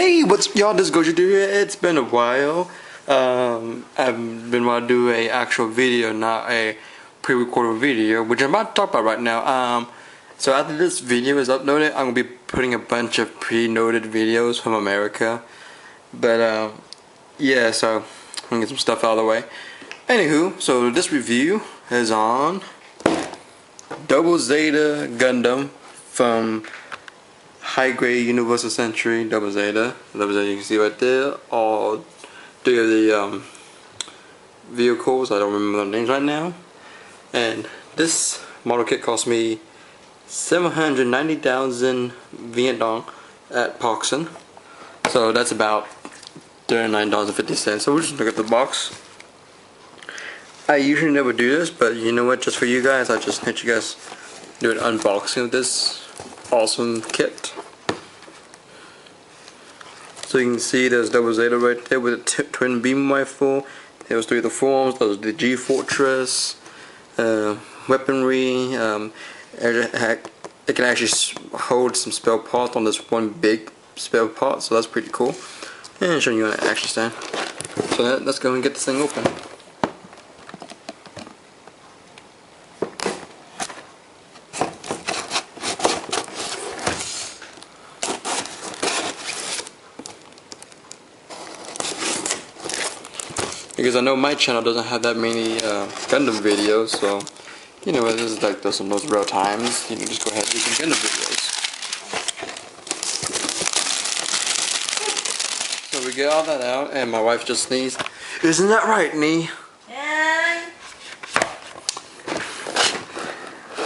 Hey, what's y'all? This is Gojo here. It's been a while. I've been wanting to do a actual video, not a pre-recorded video, which I'm about to talk about right now. So after this video is uploaded, I'm gonna be putting a bunch of pre-noted videos from America. But yeah, so I'm gonna get some stuff out of the way. Anywho, so this review is on Double Zeta Gundam from High Grade Universal Century Double Zeta. You can see right there. All three of the vehicles. I don't remember their names right now. And this model kit cost me 790,000 Viet Dong at Poxon. So that's about $39.50. So we'll just look at the box. I usually never do this, but you know what? Just for you guys, I just let you guys do an unboxing of this awesome kit. So you can see there's Double Zeta right there with a twin beam rifle. There's three of the forms. Those are the G Fortress, weaponry. It can actually hold some spare parts on this one big spare part, so that's pretty cool. And showing you on an action stand. So let's go and get this thing open. Because I know my channel doesn't have that many Gundam videos, so you know, this is like those rare times. You can just go ahead and do some Gundam videos. So we get all that out, and my wife just sneezed. Isn't that right, Nee?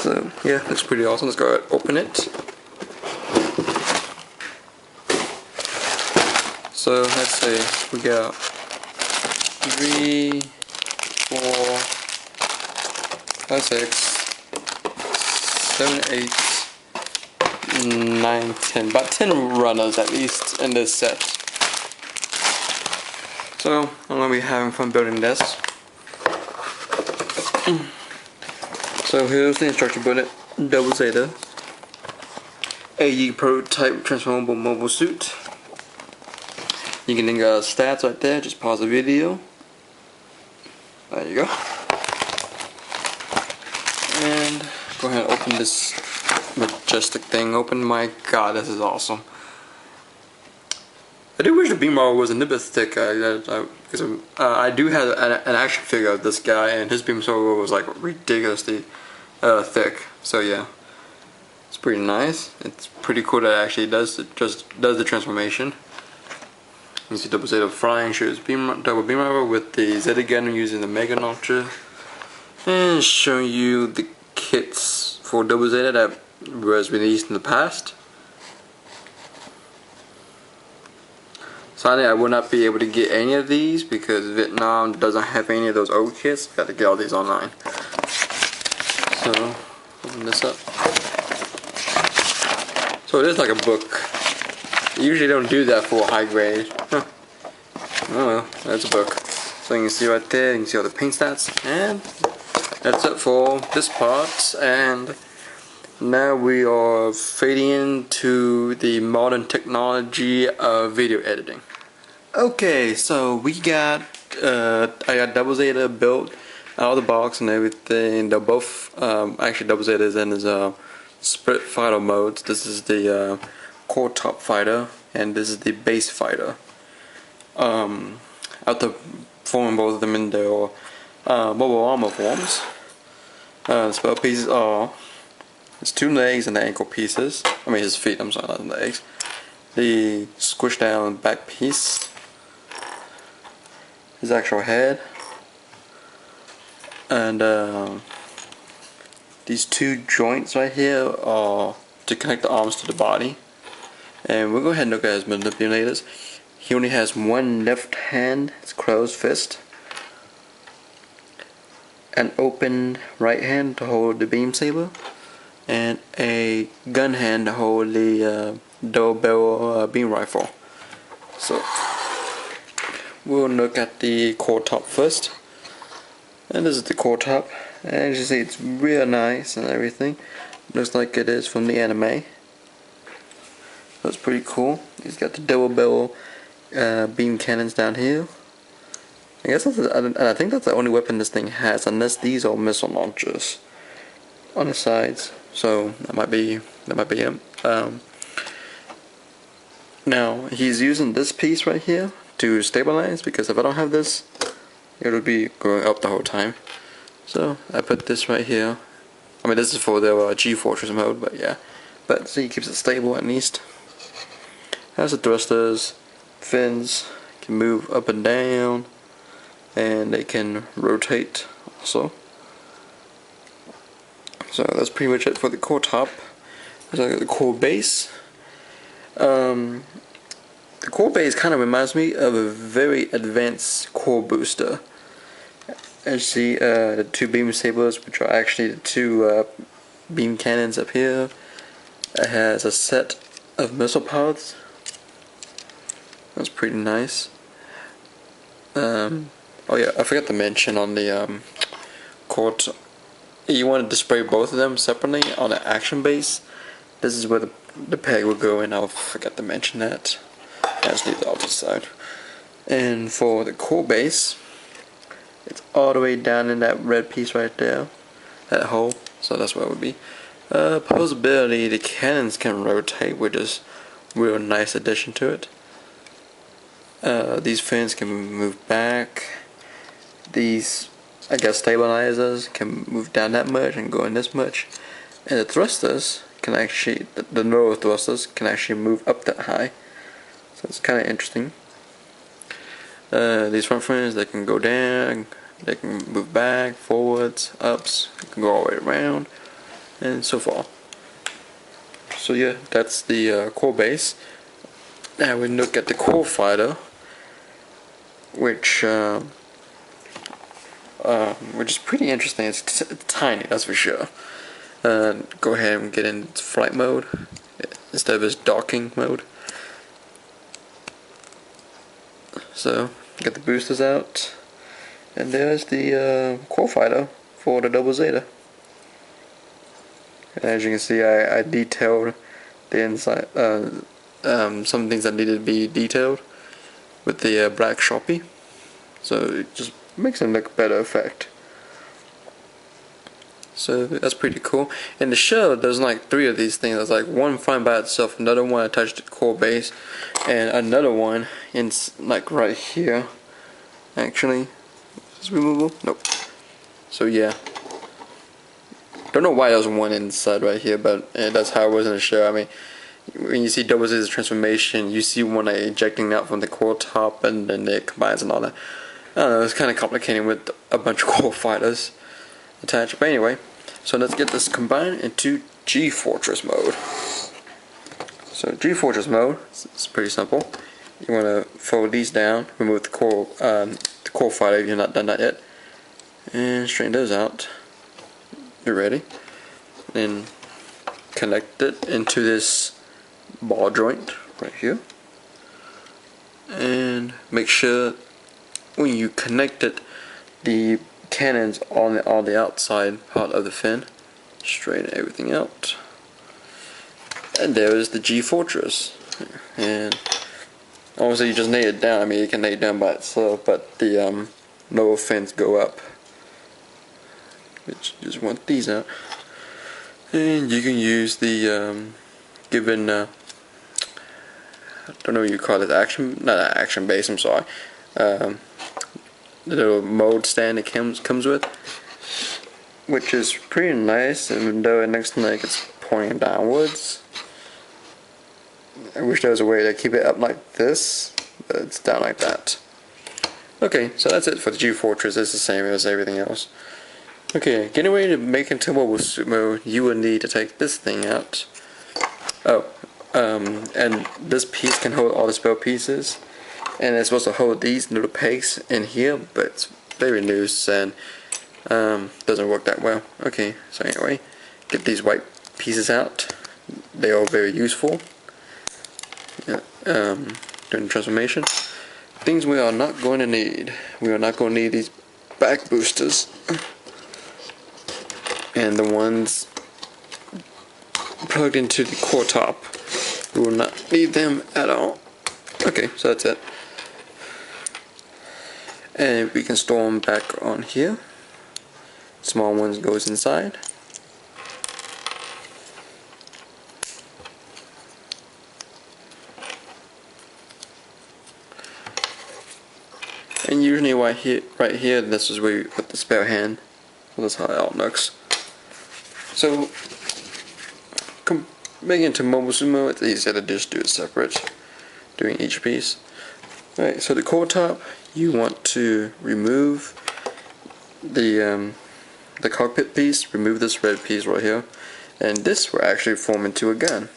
So yeah, looks pretty awesome. Let's go ahead and open it. So let's see, we got 3, 4, 5, 6, 7, 8, 9, 10. About 10 runners at least in this set. So I'm going to be having fun building this. So here's the instruction booklet. Double Zeta. AE prototype transformable mobile suit. You can link stats right there. Just pause the video. There you go. And go ahead and open this majestic thing open. My god, this is awesome. I do wish the beam rifle was a little bit thick. Because I do have an action figure of this guy, and his beam rifle was like ridiculously thick. So yeah, it's pretty nice. It's pretty cool that it actually does the transformation. You see Double Zeta flying, shoots double beam rifle with the Zeta Gundam using the Mega Launcher, and showing you the kits for Double Zeta that was released in the past. Sadly, I will not be able to get any of these because Vietnam doesn't have any of those old kits. Got to get all these online. So open this up. So it is like a book. You usually don't do that for a high grade. Huh. Oh well, that's a book. So you can see right there, you can see all the paint stats, and that's it for this part. And now we are fading into the modern technology of video editing. Okay, so we got I got Double Zeta built out of the box and everything. They're both actually Double Zeta is in his split fighter modes. This is the core top fighter, and this is the base fighter. After forming both of them in their mobile armor forms, the spell pieces are his 2 legs and the ankle pieces. I mean his feet, I'm sorry, not the legs. The squish down back piece, his actual head, and these 2 joints right here are to connect the arms to the body. And we'll go ahead and look at his manipulators. He only has one left hand, it's crow's fist, an open right hand to hold the beam saber, and a gun hand to hold the double barrel beam rifle. So we'll look at the core top first. And this is the core top. And as you see, it's real nice and everything. Looks like it is from the anime. That's pretty cool. He's got the double barrel beam cannons down here. I guess I think that's the only weapon this thing has, unless these are missile launchers on the sides. So that might be him. Now he's using this piece right here to stabilize, because if I don't have this, it'll be going up the whole time. So I put this right here. I mean, this is for the G-Fortress mode, but yeah. But see, it keeps it stable at least. Has the thrusters, fins, can move up and down, and they can rotate also. So that's pretty much it for the core top. So the core base. The core base kind of reminds me of a very advanced core booster. As you see, the two beam sabers, which are actually the two beam cannons up here. It has a set of missile pods. That's pretty nice. Oh yeah, I forgot to mention on the core. You want to display both of them separately on the action base. This is where the peg will go, and I forgot to mention that. I just leave it off the side. And for the core base, it's all the way down in that red piece right there, that hole. So that's where it would be. Posability, the cannons can rotate, which is a real nice addition to it. These fins can move back. These, I guess, stabilizers can move down that much and go in this much. And the thrusters can actually, the lower thrusters can actually move up that high. So it's kind of interesting. These front fins, they can go down, they can move back, forwards, ups, they can go all the way around, and so forth. So yeah, that's the core base. Now we look at the core fighter, which is pretty interesting. It's tiny, that's for sure. Go ahead and get in flight mode instead of this docking mode. So get the boosters out, and there's the core fighter for the Double Zeta. And as you can see, I detailed the inside, some things that needed to be detailed with the black Sharpie, so it just makes it look better effect. So that's pretty cool. In the shell, there's like 3 of these things. There's like one flying by itself, another one attached to the core base, and another one in like right here. Actually, is this removable? Nope. So yeah, don't know why there's one inside right here, but that's how it was in the shell. I mean, when you see Double Zeta's transformation, you see one like ejecting out from the core top, and then it combines and all that. I don't know, it's kind of complicated with a bunch of core fighters attached. But anyway, so let's get this combined into G-Fortress mode. So G-Fortress mode, it's pretty simple. You want to fold these down, remove the core fighter if you've not done that yet, and straighten those out. You're ready. Then connect it into this ball joint right here, and make sure when you connect it, the cannons on the outside part of the fin. Straighten everything out, and there is the G-Fortress. And obviously you just lay it down. I mean, you can lay it down by itself, but the lower fins go up. Just want these out, and you can use the given I don't know what you call it, not action base. I'm sorry. The little mode stand it comes with, which is pretty nice, even though it looks like it's pointing downwards. I wish there was a way to keep it up like this, but it's down like that. Okay, so that's it for the G-Fortress. It's the same as everything else. Okay, getting ready to make into mobile suit mode, you will need to take this thing out. Oh, and this piece can hold all the spare pieces, and it's supposed to hold these little pegs in here, but it's very loose and doesn't work that well. Okay, so anyway, get these white pieces out. They are very useful. Yeah, during the transformation. Things we are not going to need. We are not going to need these back boosters, and the ones plugged into the core top. We will not need them at all. Okay, so that's it. And we can store them back on here. Small ones goes inside. And usually right here, this is where you put the spare hand. Well, that's how it all looks. So, making into mobile sumo, it's easier to just do it separate, doing each piece. Alright, so the core top, you want to remove the cockpit piece, remove this red piece right here, and this will actually form into a gun.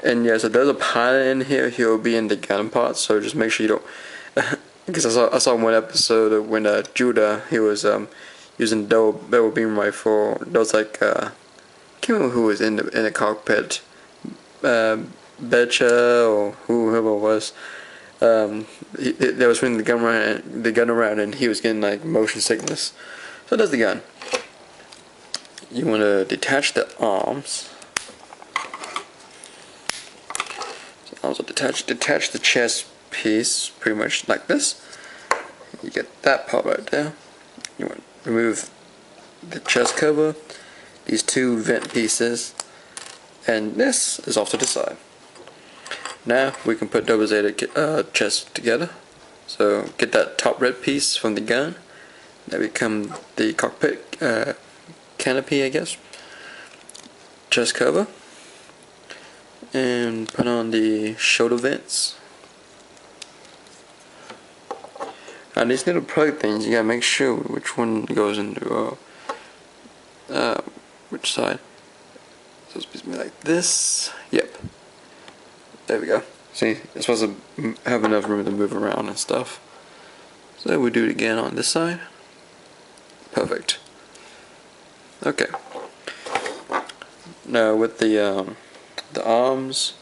And yeah, so there's a pilot in here. He'll be in the gun part, so just make sure you don't. Because I saw one episode of when Judah, he was using double beam rifle. There was like I can't remember who was in the cockpit, Betcha or whoever it was. They was swinging the gun around, and he was getting like motion sickness. So that's the gun. You want to detach the arms. Also detach the chest piece, pretty much like this. You get that part right there. You want to remove the chest cover, these two vent pieces, and this is off to the side. Now we can put double Zeta chest together. So get that top red piece from the gun. That become the cockpit canopy, I guess. Chest cover. And put on the shoulder vents. Now these little plug things, you gotta make sure which one goes into which side. So it's supposed to be like this. Yep. There we go. See, it's supposed to have enough room to move around and stuff. So we do it again on this side. Perfect. Okay. Now with the arms,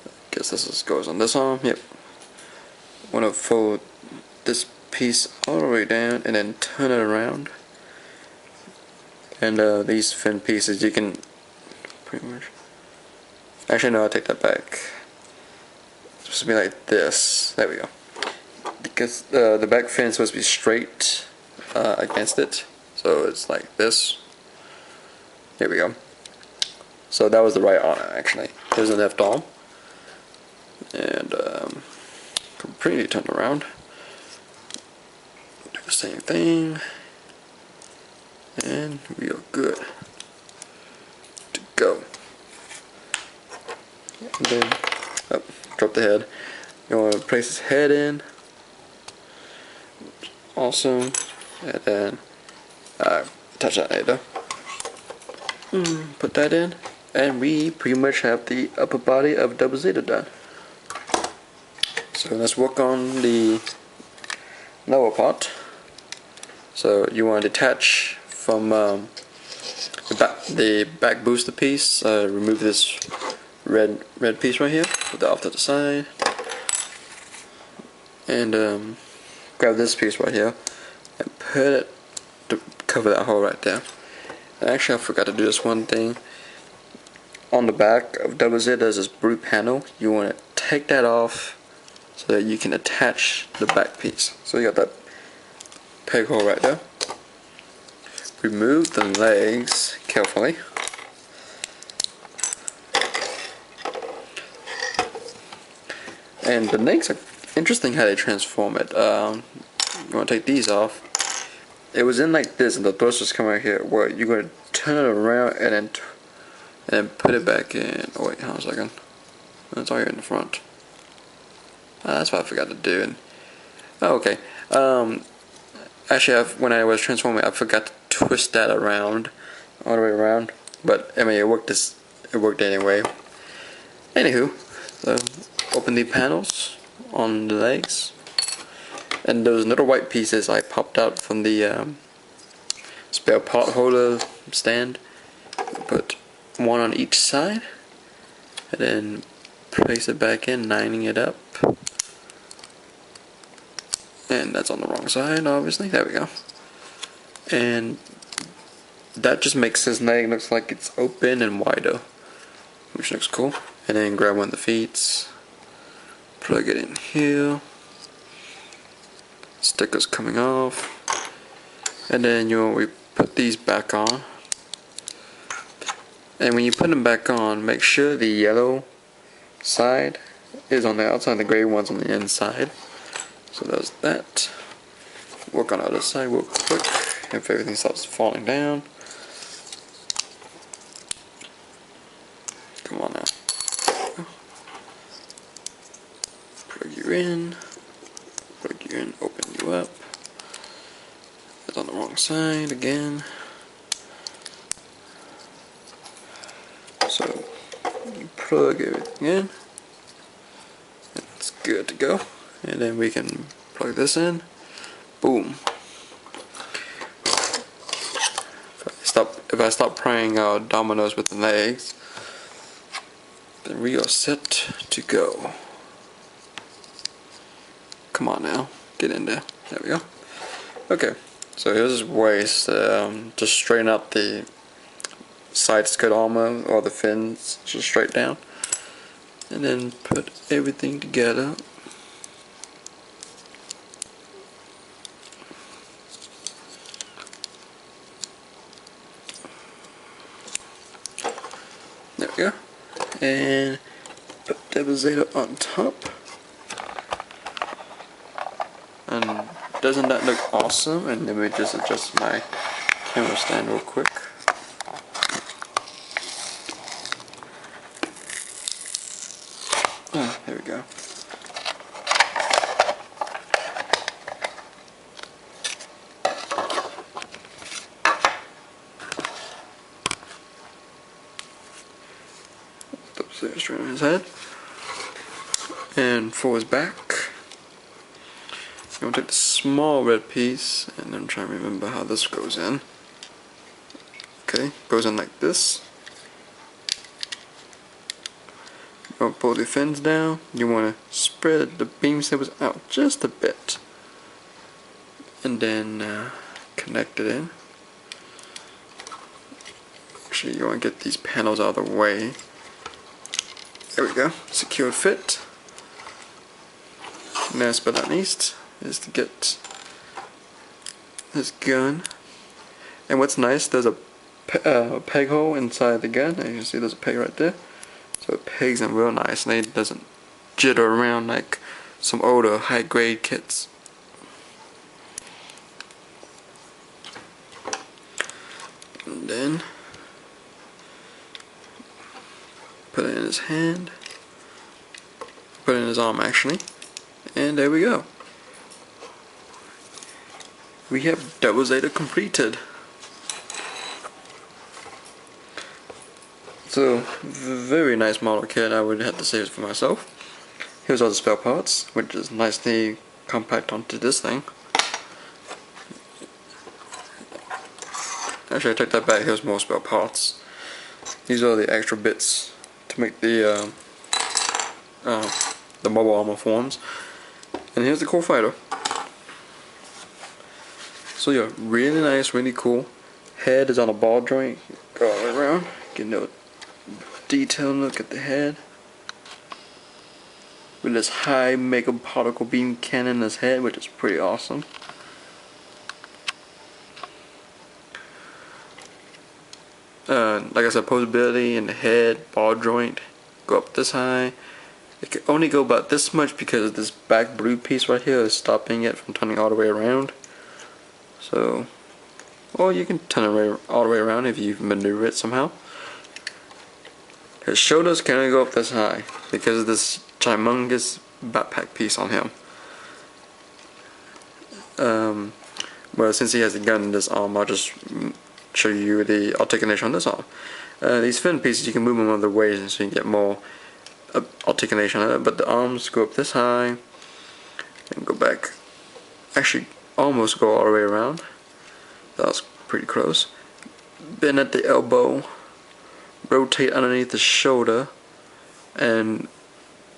I guess this goes on this arm. Yep. Want to fold this piece all the way down and then turn it around. And these fin pieces, you can pretty much. Actually, no, I'll take that back. It's supposed to be like this. There we go. Because the back fin is supposed to be straight against it, so it's like this. Here we go. So that was the right arm actually. There's the left arm, and completely turned around. Do the same thing, and we are good to go. And then, drop the head. You want to place his head in. Awesome, and then touch that later. Put that in. And we pretty much have the upper body of Double Zeta done. So let's work on the lower part. So you want to detach from the back booster piece. Remove this red piece right here. Put that off to the side. And grab this piece right here and put it to cover that hole right there. And actually, I forgot to do this one thing. On the back of Double Z, there's this brute panel. You want to take that off so that you can attach the back piece. So you got that peg hole right there. Remove the legs carefully. And the legs are interesting how they transform it. You want to take these off. It was in like this, and the thrusters come out here. Where you're going to turn it around and then put it back in. Oh wait, hold on a second. It's all here in the front. That's what I forgot to do. And, oh, okay. Actually, when I was transforming, I forgot to twist that around, all the way around. But I mean, it worked. It worked anyway. Anywho, so open the panels on the legs, and those little white pieces I popped out from the spare part holder stand. Put one on each side, and then place it back in, lining it up. And that's on the wrong side, obviously. There we go. And that just makes his leg looks like it's open and wider, which looks cool. And then grab one of the feet, plug it in here, stickers coming off, and then we put these back on. And when you put them back on, make sure the yellow side is on the outside, the gray one's on the inside. So there's that. Work on the other side real quick if everything starts falling down. Come on now. Plug you in, open you up. It's on the wrong side again. So you plug everything in. It's good to go. And then we can plug this in. Boom. If I stop playing dominoes with the legs, then we are set to go. Come on now, get in there. There we go. Okay, so here's his waist. Just straighten out the side skirt armor or the fins, just straight down, and then put everything together. There we go. And put Devil Zeta on top. And doesn't that look awesome? And let me just adjust my camera stand real quick. Oh, there we go. Straight on his head, and for his back, I'm going to take the small red piece, and I'm trying to remember how this goes in. Okay, goes in like this. You want to pull the fins down. You want to spread the beam sabers out just a bit, and then connect it in. Actually, you want to get these panels out of the way. There we go, secured fit. Last but not least is to get this gun. And what's nice, there's a peg hole inside the gun. As you can see, there's a peg right there. So it pegs in real nice and it doesn't jitter around like some older high grade kits. And then put it in his hand, put it in his arm actually, and there we go. We have Devil Zeta completed. So, very nice model kit, I would have to say it for myself. Here's all the spare parts, which is nicely compact onto this thing. Actually, I take that back, here's more spare parts. These are the extra bits to make the mobile armor forms. And here's the core fighter. So yeah, really nice, really cool. Head is on a ball joint. Go all the way around. Get a detailed look at the head. With this high mega particle beam cannon in his head, which is pretty awesome. Like I said, posability in the head, ball joint, go up this high. It can only go about this much because this back blue piece right here is stopping it from turning all the way around. So, or you can turn it all the way around if you maneuver it somehow. His shoulders can only go up this high because of this humongous backpack piece on him. Well, since he has a gun in this arm, I'll just show you the articulation on this arm. These fin pieces, you can move them other ways so you can get more articulation on it, but the arms go up this high and go back, actually almost go all the way around. That was pretty close. Bend at the elbow, rotate underneath the shoulder, and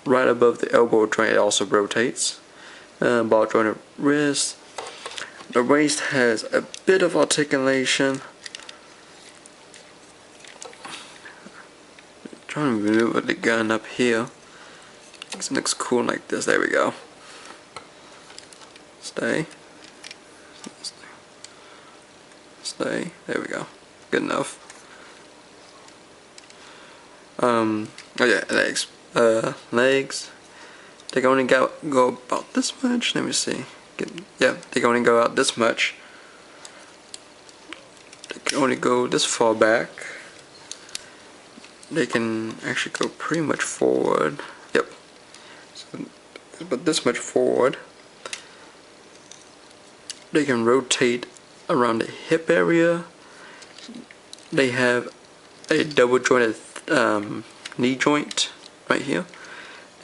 right above the elbow joint it also rotates. Ball jointed wrist. The waist has a bit of articulation, trying to maneuver the gun up here. It looks cool like this. There we go. Stay. Stay. There we go. Good enough. Oh yeah, legs. Legs. They can only go about this much. Let me see. Yeah, they can only go out this much. They can only go this far back. They can actually go pretty much forward. Yep. So, but this much forward. They can rotate around the hip area. They have a double jointed knee joint right here.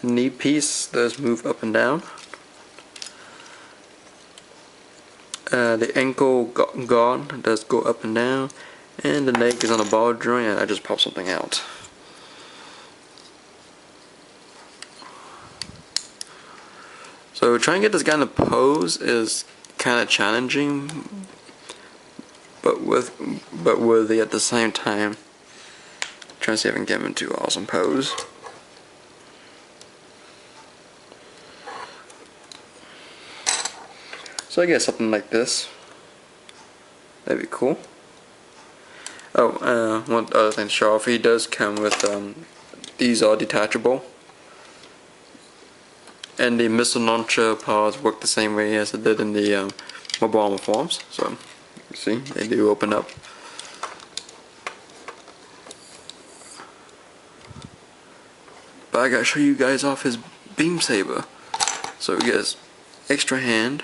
The knee piece does move up and down. The ankle guard does go up and down, and the leg is on a ball joint, and I just popped something out. So trying to get this guy in a pose is kind of challenging, but worthy at the same time. Trying to see if I can get him into an awesome pose. So I guess something like this. That'd be cool. Oh, one other thing to show off, he does come with, these are detachable. And the missile launcher pods work the same way as it did in the mobile armor forms. So, you see, they do open up. But I gotta show you guys off his beam saber. So he gets extra hand,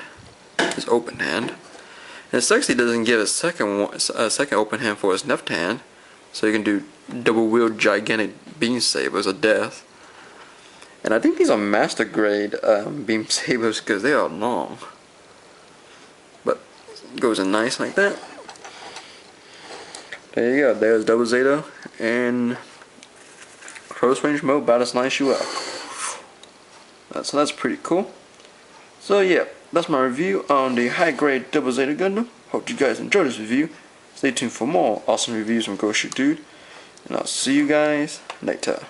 his open hand. And it sucks he doesn't give a second open hand for his left hand. So you can do double wield gigantic beam sabers of death. And I think these are master grade beam sabers because they are long. But it goes in nice like that. There you go. There's Double Zeta in close range mode, about to slice you up. So that's pretty cool. So yeah, that's my review on the high grade Double Zeta Gundam. Hope you guys enjoyed this review. Stay tuned for more awesome reviews from Ghost Shoot Dude. And I'll see you guys later.